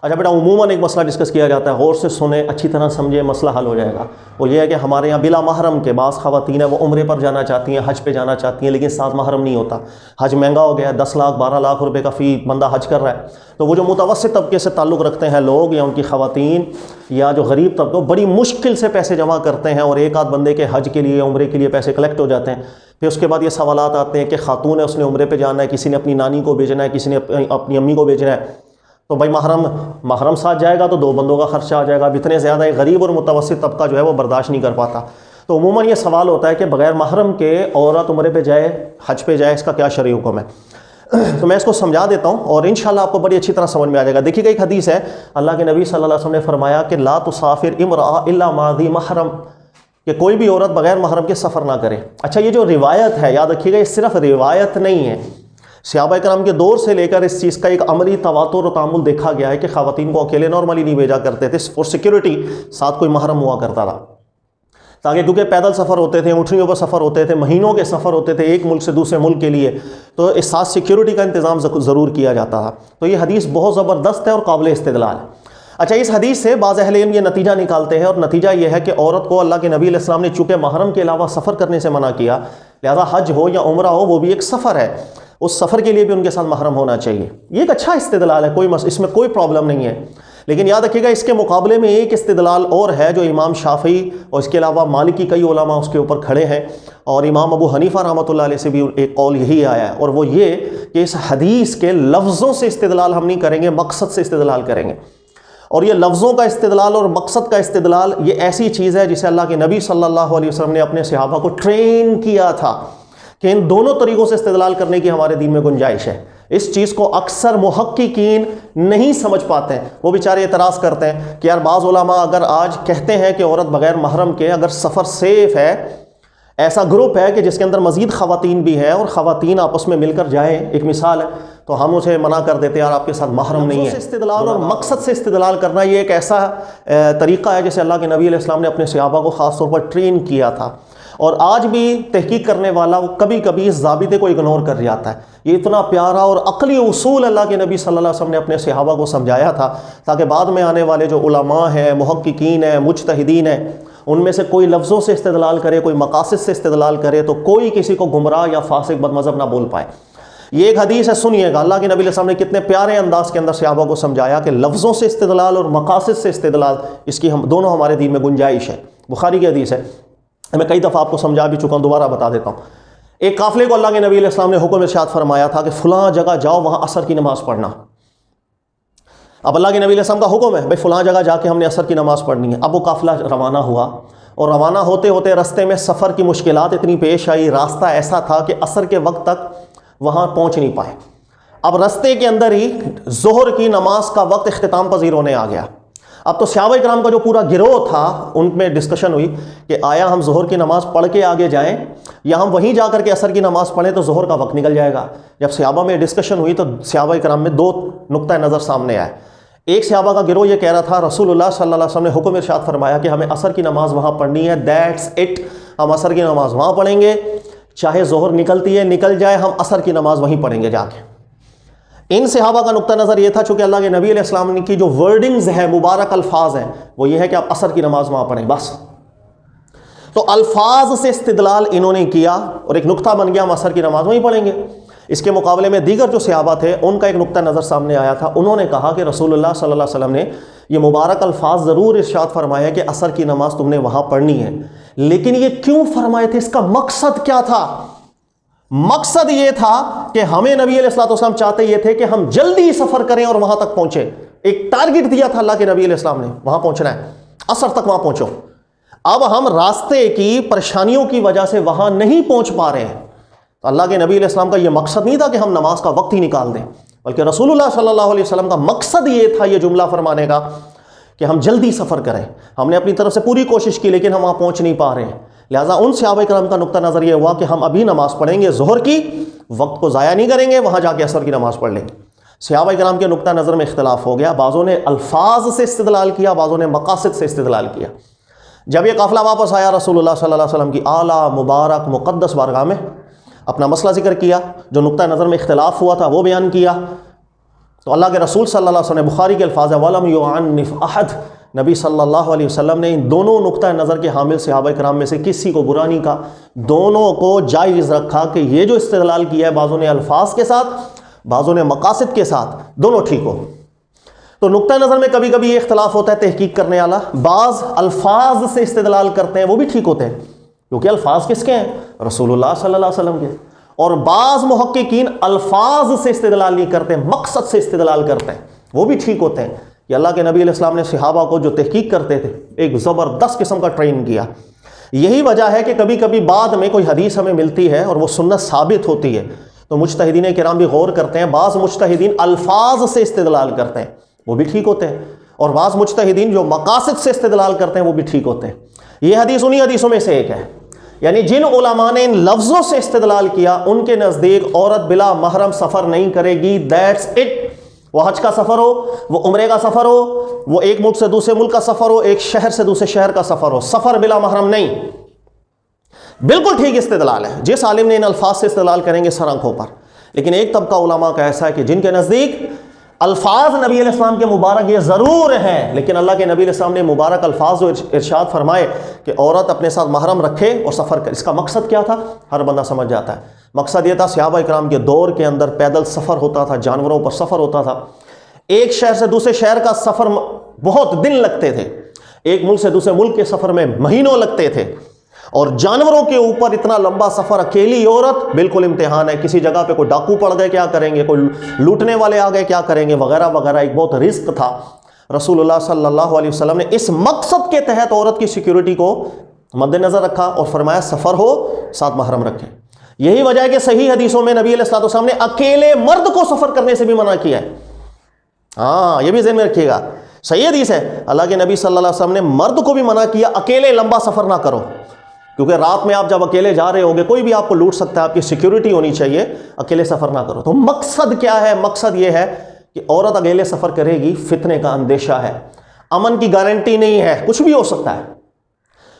اچھا بیٹا، عموماً ایک مسئلہ ڈسکس کیا جاتا ہے، غور سے سنیں، اچھی طرح سمجھیں، مسئلہ حل ہو جائے گا۔ وہ یہ ہے کہ ہمارے یہاں بلا محرم کے بعض خواتین ہیں، وہ عمرے پر جانا چاہتی ہیں، حج پہ جانا چاہتی ہیں، لیکن ساتھ محرم نہیں ہوتا۔ حج مہنگا ہو گیا، 10 لاکھ 12 لاکھ روپے کا فی بندہ حج کر رہا ہے، تو وہ جو متوسط طبقے سے تعلق رکھتے ہیں لوگ یا ان کی خواتین یا جو غریب طبقہ، بڑی مشکل سے پیسے جمع کرتے ہیں اور ایک آدھ بندے کے حج کے لیے عمرے کے لیے پیسے کلیکٹ ہو جاتے ہیں۔ پھر اس کے بعد یہ سوالات آتے ہیں کہ خاتون ہے، اس نے عمرے پہ جانا ہے، کسی نے اپنی نانی کو بھیجنا ہے، کسی نے اپنی امی کو بھیجنا ہے، تو بھائی محرم ساتھ جائے گا تو 2 بندوں کا خرچہ آ جائے گا۔ اب اتنے زیادہ ایک غریب اور متوسط طبقہ جو ہے وہ برداشت نہیں کر پاتا۔ تو عموماً یہ سوال ہوتا ہے کہ بغیر محرم کے عورت عمرے پہ جائے، حج پہ جائے، اس کا کیا شرعی حکم ہے؟ تو میں اس کو سمجھا دیتا ہوں اور انشاءاللہ آپ کو بڑی اچھی طرح سمجھ میں آ جائے گا۔ دیکھیے ایک حدیث ہے، اللہ کے نبی صلی اللہ علیہ وسلم نے فرمایا کہ لا تسافر امرأۃ الا مع ذی محرم، کہ کوئی بھی عورت بغیر محرم کے سفر نہ کرے۔ اچھا، یہ جو روایت ہے، یاد رکھیے گا، یہ صرف روایت نہیں ہے، صحابہ کرام کے دور سے لے کر اس چیز کا ایک عملی تواتر و تعامل دیکھا گیا ہے کہ خواتین کو اکیلے نارملی نہیں بھیجا کرتے تھے، فور سیکیورٹی ساتھ کوئی محرم ہوا کرتا تھا، تاکہ کیونکہ پیدل سفر ہوتے تھے، اونٹنیوں پر سفر ہوتے تھے، مہینوں کے سفر ہوتے تھے ایک ملک سے دوسرے ملک کے لیے، تو اس ساتھ سیکیورٹی کا انتظام ضرور کیا جاتا تھا۔ تو یہ حدیث بہت زبردست ہے اور قابل استدلال ہے۔ اچھا، اس حدیث سے بعض اہل علم یہ نتیجہ نکالتے ہیں، اور نتیجہ یہ ہے کہ عورت کو اللہ کے نبی علیہ السلام نے چونکہ محرم کے علاوہ سفر کرنے سے منع کیا، لہذا حج ہو یا عمرہ ہو وہ بھی ایک سفر ہے، اس سفر کے لیے بھی ان کے ساتھ محرم ہونا چاہیے۔ یہ ایک اچھا استدلال ہے، اس میں کوئی پرابلم نہیں ہے۔ لیکن یاد رکھیے گا، اس کے مقابلے میں ایک استدلال اور ہے جو امام شافعی اور اس کے علاوہ مالکی کئی علماء اس کے اوپر کھڑے ہیں، اور امام ابو حنیفہ رحمۃ اللہ علیہ سے بھی ایک قول یہی آیا ہے، اور وہ یہ کہ اس حدیث کے لفظوں سے استدلال ہم نہیں کریں گے، مقصد سے استدلال کریں گے۔ اور یہ لفظوں کا استدلال اور مقصد کا استدلال یہ ایسی چیز ہے جسے اللہ کے نبی صلی اللہ علیہ وسلم نے اپنے صحابہ کو ٹرین کیا تھا کہ ان دونوں طریقوں سے استدلال کرنے کی ہمارے دین میں گنجائش ہے۔ اس چیز کو اکثر محققین نہیں سمجھ پاتے ہیں، وہ بیچارے اعتراض کرتے ہیں کہ یار بعض علماء اگر آج کہتے ہیں کہ عورت بغیر محرم کے اگر سفر سیف ہے، ایسا گروپ ہے کہ جس کے اندر مزید خواتین بھی ہیں اور خواتین آپس میں مل کر جائیں، ایک مثال ہے، تو ہم اسے منع کر دیتے ہیں یار آپ کے ساتھ محرم نہیں ہے۔ استدلال اور مقصد سے استدلال کرنا یہ ایک ایسا طریقہ ہے جسے اللہ کے نبی علیہ السلام نے اپنے صحابہ کو خاص طور پر ٹرین کیا تھا، اور آج بھی تحقیق کرنے والا وہ کبھی کبھی اس ضابطے کو اگنور کر جاتا ہے۔ یہ اتنا پیارا اور عقلی اصول اللہ کے نبی صلی اللہ علیہ وسلم نے اپنے صحابہ کو سمجھایا تھا تاکہ بعد میں آنے والے جو علماء ہیں، محققین ہیں، مجتہدین ہیں، ان میں سے کوئی لفظوں سے استدلال کرے، کوئی مقاصد سے استدلال کرے تو کوئی کسی کو گمراہ یا فاسق بد مذہب نہ بول پائے۔ یہ ایک حدیث ہے، سنیے گا، اللہ کے نبی علیہ السلام نے کتنے پیارے انداز کے اندر صحابہ کو سمجھایا کہ لفظوں سے استدلال اور مقاصد سے استدلال، اس کی دونوں ہمارے دین میں گنجائش ہے۔ بخاری کی حدیث ہے، میں کئی دفعہ آپ کو سمجھا بھی چکا ہوں، دوبارہ بتا دیتا ہوں۔ ایک قافلے کو اللہ کے نبی علیہ السلام نے حکم ارشاد فرمایا تھا کہ فلاں جگہ جاؤ، وہاں عصر کی نماز پڑھنا۔ اب اللہ کے نبی علیہ السلام کا حکم ہے، بھائی فلاں جگہ جا کے ہم نے عصر کی نماز پڑھنی ہے۔ اب وہ قافلہ روانہ ہوا، اور روانہ ہوتے ہوتے رستے میں سفر کی مشکلات اتنی پیش آئی، راستہ ایسا تھا کہ عصر کے وقت تک وہاں پہنچ نہیں پائے۔ اب رستے کے اندر ہی ظہر کی نماز کا وقت اختتام پذیر ہونے آ گیا۔ اب تو صحابہ کرام کا جو پورا گروہ تھا ان میں ڈسکشن ہوئی کہ آیا ہم ظہر کی نماز پڑھ کے آگے جائیں یا ہم وہیں جا کر کے عصر کی نماز پڑھیں تو ظہر کا وقت نکل جائے گا۔ جب صحابہ میں ڈسکشن ہوئی تو صحابہ کرام میں 2 نقطہ نظر سامنے آئے۔ ایک صحابہ کا گروہ یہ کہہ رہا تھا رسول اللہ صلی اللہ علیہ وسلم نے حکم ارشاد فرمایا کہ ہمیں عصر کی نماز وہاں پڑھنی ہے، دیٹس اٹ، ہم عصر کی نماز وہاں پڑھیں گے، چاہے ظہر نکلتی ہے نکل جائے، ہم عصر کی نماز وہیں پڑھیں گے جا کے۔ ان صحابہ کا نقطہ نظر یہ تھا چونکہ اللہ کے نبی علیہ السلام کی جو ورڈنگز ہیں، مبارک الفاظ ہیں، وہ یہ ہے کہ آپ عصر کی نماز وہاں پڑھیں بس۔ تو الفاظ سے استدلال انہوں نے کیا اور ایک نقطہ بن گیا ہم عصر کی نماز وہیں پڑھیں گے۔ اس کے مقابلے میں دیگر جو صحابہ تھے ان کا ایک نقطہ نظر سامنے آیا تھا، انہوں نے کہا کہ رسول اللہ صلی اللہ علیہ وسلم نے یہ مبارک الفاظ ضرور ارشاد فرمایا کہ عصر کی نماز تم نے وہاں پڑھنی ہے، لیکن یہ کیوں فرمائے تھے، اس کا مقصد کیا تھا؟ مقصد یہ تھا کہ ہمیں نبی علیہ الصلوۃ والسلام چاہتے یہ تھے کہ ہم جلدی سفر کریں اور وہاں تک پہنچے۔ ایک ٹارگٹ دیا تھا اللہ کے نبی علیہ السلام نے، وہاں پہنچنا ہے، عصر تک وہاں پہنچو۔ اب ہم راستے کی پریشانیوں کی وجہ سے وہاں نہیں پہنچ پا رہے ہیں، تو اللہ کے نبی علیہ السلام کا یہ مقصد نہیں تھا کہ ہم نماز کا وقت ہی نکال دیں، بلکہ رسول اللہ صلی اللہ علیہ وسلم کا مقصد یہ تھا یہ جملہ فرمانے کا کہ ہم جلدی سفر کریں۔ ہم نے اپنی طرف سے پوری کوشش کی لیکن ہم وہاں پہنچ نہیں پا رہے ہیں، لہٰذا ان صحابہ کرام کا نقطہ نظر یہ ہوا کہ ہم ابھی نماز پڑھیں گے ظہر کی، وقت کو ضائع نہیں کریں گے، وہاں جا کے عصر کی نماز پڑھ لیں گے۔ صحابہ کرام کے نقطہ نظر میں اختلاف ہو گیا، بعضوں نے الفاظ سے استدلال کیا، بعضوں نے مقاصد سے استدلال کیا۔ جب یہ قافلہ واپس آیا رسول اللہ صلی اللہ علیہ وسلم کی اعلیٰ مبارک مقدس بارگاہ میں اپنا مسئلہ ذکر کیا، جو نقطہ نظر میں اختلاف ہوا تھا وہ بیان کیا۔ تو اللہ کے رسول صلی اللہ علیہ وسلم نے بخاری کے الفاظ وَلَمْ يُعَنِّفْ أَحَدٍ، نبی صلی اللہ علیہ وسلم نے ان دونوں نقطہ نظر کے حامل صحابہ کرام میں سے کسی کو برا نہیں کہا، دونوں کو جائز رکھا کہ یہ جو استدلال کیا ہے بعضوں نے الفاظ کے ساتھ بعضوں نے مقاصد کے ساتھ، دونوں ٹھیک ہو۔ تو نقطہ نظر میں کبھی کبھی یہ اختلاف ہوتا ہے تحقیق کرنے والا، بعض الفاظ سے استدلال کرتے ہیں وہ بھی ٹھیک ہوتے ہیں کیونکہ الفاظ کس کے ہیں؟ رسول اللہ صلی اللہ علیہ وسلم کے، اور بعض محققین الفاظ سے استدلال نہیں کرتے، مقصد سے استدلال کرتے ہیں، وہ بھی ٹھیک ہوتے ہیں کہ اللہ کے نبی علیہ السلام نے صحابہ کو جو تحقیق کرتے تھے ایک زبردست قسم کا ٹرین کیا۔ یہی وجہ ہے کہ کبھی کبھی بعد میں کوئی حدیث ہمیں ملتی ہے اور وہ سنت ثابت ہوتی ہے تو مجتہدین کرام بھی غور کرتے ہیں، بعض مجتہدین الفاظ سے استدلال کرتے ہیں وہ بھی ٹھیک ہوتے ہیں، اور بعض مجتہدین جو مقاصد سے استدلال کرتے ہیں وہ بھی ٹھیک ہوتے ہیں۔ یہ حدیث انہی حدیثوں میں سے ایک ہے، یعنی جن علماء نے ان لفظوں سے استدلال کیا ان کے نزدیک عورت بلا محرم سفر نہیں کرے گی، دیٹس اٹ۔ وہ حج کا سفر ہو، وہ عمرے کا سفر ہو، وہ ایک ملک سے دوسرے ملک کا سفر ہو، ایک شہر سے دوسرے شہر کا سفر ہو، سفر بلا محرم نہیں۔ بالکل ٹھیک استدلال ہے، جس عالم نے ان الفاظ سے استدلال کریں گے سر آنکھوں پر۔ لیکن ایک طبقہ علماء کا ایسا ہے کہ جن کے نزدیک الفاظ نبی علیہ السلام کے مبارک یہ ضرور ہیں، لیکن اللہ کے نبی علیہ السلام نے مبارک الفاظ جو ارشاد فرمائے کہ عورت اپنے ساتھ محرم رکھے اور سفر کرے، اس کا مقصد کیا تھا ہر بندہ سمجھ جاتا ہے۔ مقصد یہ تھا صحابہ کرام کے دور کے اندر پیدل سفر ہوتا تھا، جانوروں پر سفر ہوتا تھا، ایک شہر سے دوسرے شہر کا سفر بہت دن لگتے تھے، ایک ملک سے دوسرے ملک کے سفر میں مہینوں لگتے تھے، اور جانوروں کے اوپر اتنا لمبا سفر اکیلی عورت بالکل امتحان ہے۔ کسی جگہ پہ کوئی ڈاکو پڑ گئے کیا کریں گے، کوئی لوٹنے والے آ گئے کیا کریں گے، وغیرہ وغیرہ، ایک بہت رسک تھا۔ رسول اللہ صلی اللہ علیہ وسلم نے اس مقصد کے تحت عورت کی سیکیورٹی کو مد نظر رکھا اور فرمایا سفر ہو ساتھ محرم رکھیں۔ یہی وجہ ہے کہ صحیح حدیثوں میں نبی علیہ الصلوۃ والسلام نے اکیلے مرد کو سفر کرنے سے بھی منع کیا ہے۔ ہاں یہ بھی ذہن میں رکھیے گا، صحیح حدیث ہے، اللہ کے نبی صلی اللہ علیہ وسلم نے مرد کو بھی منع کیا اکیلے لمبا سفر نہ کرو، کیونکہ رات میں آپ جب اکیلے جا رہے ہوگے کوئی بھی آپ کو لوٹ سکتا ہے، آپ کی سیکیورٹی ہونی چاہیے، اکیلے سفر نہ کرو۔ تو مقصد کیا ہے؟ مقصد یہ ہے کہ عورت اکیلے سفر کرے گی، فتنے کا اندیشہ ہے، امن کی گارنٹی نہیں ہے، کچھ بھی ہو سکتا ہے۔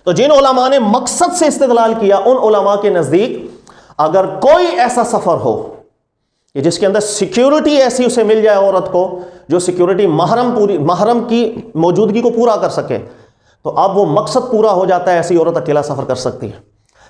تو جن علماء نے مقصد سے استدلال کیا ان علماء کے نزدیک اگر کوئی ایسا سفر ہو کہ جس کے اندر سیکیورٹی ایسی اسے مل جائے عورت کو جو سیکیورٹی محرم کی موجودگی کو پورا کر سکے، تو اب وہ مقصد پورا ہو جاتا ہے، ایسی عورت اکیلا سفر کر سکتی ہے۔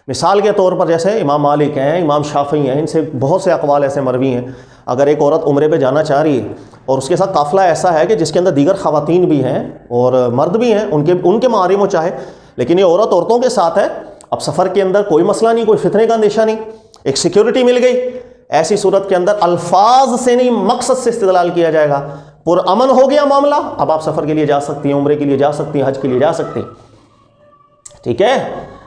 مثال کے طور پر جیسے امام مالک ہیں، امام شافعی ہیں، ان سے بہت سے اقوال ایسے مروی ہیں، اگر ایک عورت عمرے پہ جانا چاہ رہی ہے اور اس کے ساتھ قافلہ ایسا ہے کہ جس کے اندر دیگر خواتین بھی ہیں اور مرد بھی ہیں، ان کے محارم ہو چاہے، لیکن یہ عورت عورتوں کے ساتھ ہے، اب سفر کے اندر کوئی مسئلہ نہیں، کوئی فتنے کا اندیشہ نہیں، ایک سیکیورٹی مل گئی، ایسی صورت کے اندر الفاظ سے نہیں مقصد سے استدلال کیا جائے گا، پرامن ہو گیا معاملہ، اب آپ سفر کے لیے جا سکتی ہیں، عمرے کے لیے جا سکتی ہیں، حج کے لیے جا سکتی ہیں، ٹھیک ہے۔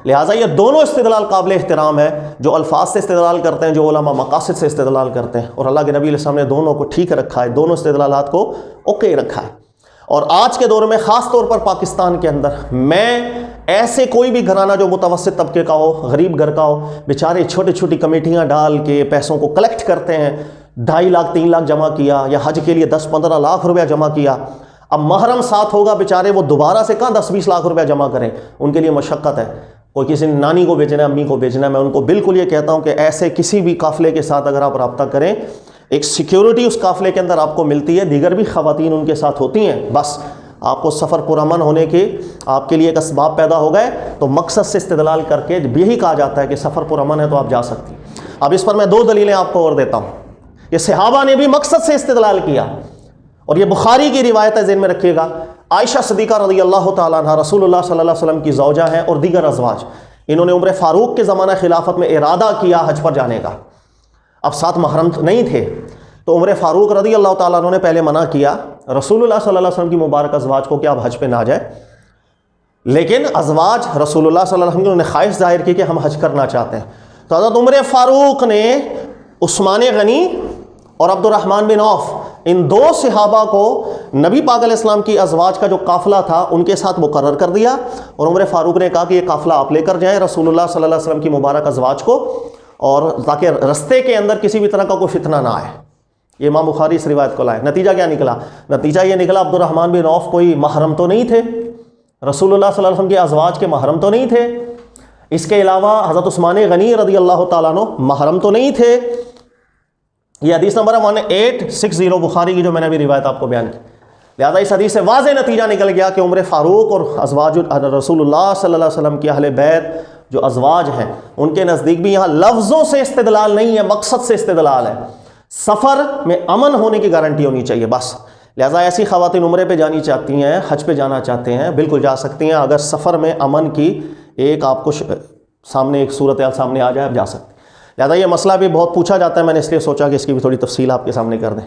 لہٰذا یہ دونوں استدلال قابل احترام ہے، جو الفاظ سے استدلال کرتے ہیں، جو علماء مقاصد سے استدلال کرتے ہیں، اور اللہ کے نبی علیہ السلام نے دونوں کو ٹھیک رکھا ہے، دونوں استدلالات کو اوکے رکھا ہے۔ اور آج کے دور میں خاص طور پر پاکستان کے اندر میں ایسے کوئی بھی گھرانہ جو متوسط طبقے کا ہو، غریب گھر کا ہو، بیچارے چھوٹی چھوٹی کمیٹیاں ڈال کے پیسوں کو کلیکٹ کرتے ہیں، 2.5 لاکھ 3 لاکھ جمع کیا، یا حج کے لیے 10-15 لاکھ روپیہ جمع کیا، اب محرم ساتھ ہوگا، بیچارے وہ دوبارہ سے کہاں 10-20 لاکھ روپیہ جمع کریں، ان کے لیے مشقت ہے، کوئی کسی نے نانی کو بھیجنا ہے، امی کو بھیجنا ہے، میں ان کو بالکل یہ کہتا ہوں کہ ایسے کسی بھی قافلے کے ساتھ اگر آپ رابطہ کریں، ایک سیکیورٹی اس قافلے کے اندر آپ کو ملتی ہے، دیگر بھی خواتین ان کے ساتھ ہوتی ہیں، بس آپ کو سفر پرامن ہونے کے آپ کے لیے ایک اسباب پیدا ہو گئے تو مقصد سے استدلال کر کے یہی کہا جاتا ہے کہ سفر پرامن ہے تو آپ جا سکتی ہیں۔ اب اس پر میں 2 دلیلیں آپ کو اور دیتا ہوں کہ صحابہ نے بھی مقصد سے استدلال کیا، اور یہ بخاری کی روایت ہے، ذہن میں رکھیے گا، عائشہ صدیقہ رضی اللہ تعالیٰ عنہ رسول اللہ صلی اللہ علیہ وسلم کی زوجہ ہیں اور دیگر ازواج، انہوں نے عمر فاروق کے زمانہ خلافت میں ارادہ کیا حج پر جانے کا، اب ساتھ محرم نہیں تھے، تو عمر فاروق رضی اللہ تعالیٰ عنہ نے پہلے منع کیا رسول اللہ صلی اللہ علیہ وسلم کی مبارک ازواج کو کہ آپ حج پہ نہ جائیں، لیکن ازواج رسول اللہ صلی اللہ علیہ وسلم نے خواہش ظاہر کی کہ ہم حج کرنا چاہتے ہیں، تو حضرت عمر فاروق نے عثمان غنی اور عبد الرحمن بن عوف ان 2 صحابہ کو نبی پاک علیہ السلام کی ازواج کا جو قافلہ تھا ان کے ساتھ مقرر کر دیا، اور عمر فاروق نے کہا کہ یہ قافلہ آپ لے کر جائیں رسول اللہ صلی اللہ علیہ وسلم کی مبارک ازواج کو، اور تاکہ رستے کے اندر کسی بھی طرح کا کوئی فتنہ نہ آئے۔ یہ امام بخاری اس روایت کو لائے۔ نتیجہ کیا نکلا؟ نتیجہ یہ نکلا عبد الرحمن بن عوف کوئی محرم تو نہیں تھے، رسول اللہ صلی اللہ علیہ وسلم کے ازواج کے محرم تو نہیں تھے، اس کے علاوہ حضرت عثمان غنی رضی اللہ تعالیٰ عنہ محرم تو نہیں تھے، یہ حدیث نمبر 1860 بخاری کی جو میں نے ابھی روایت آپ کو بیان کی. لہٰذا اس حدیث سے واضح نتیجہ نکل گیا کہ عمر فاروق اور ازواج رسول اللہ صلی اللہ علیہ وسلم کی اہل بیت جو ازواج ہیں ان کے نزدیک بھی یہاں لفظوں سے استدلال نہیں ہے، مقصد سے استدلال ہے. سفر میں امن ہونے کی گارنٹی ہونی چاہیے بس. لہٰذا ایسی خواتین عمرے پہ جانی چاہتی ہیں، حج پہ جانا چاہتے ہیں، بالکل جا سکتی ہیں. اگر سفر میں امن کی ایک آپ کو سامنے ایک صورتحال سامنے آ جائے آپ جا سکتے ہیں. لہٰذا یہ مسئلہ بھی بہت پوچھا جاتا ہے، میں نے اس لیے سوچا کہ اس کی بھی تھوڑی تفصیل آپ کے سامنے کر دیں.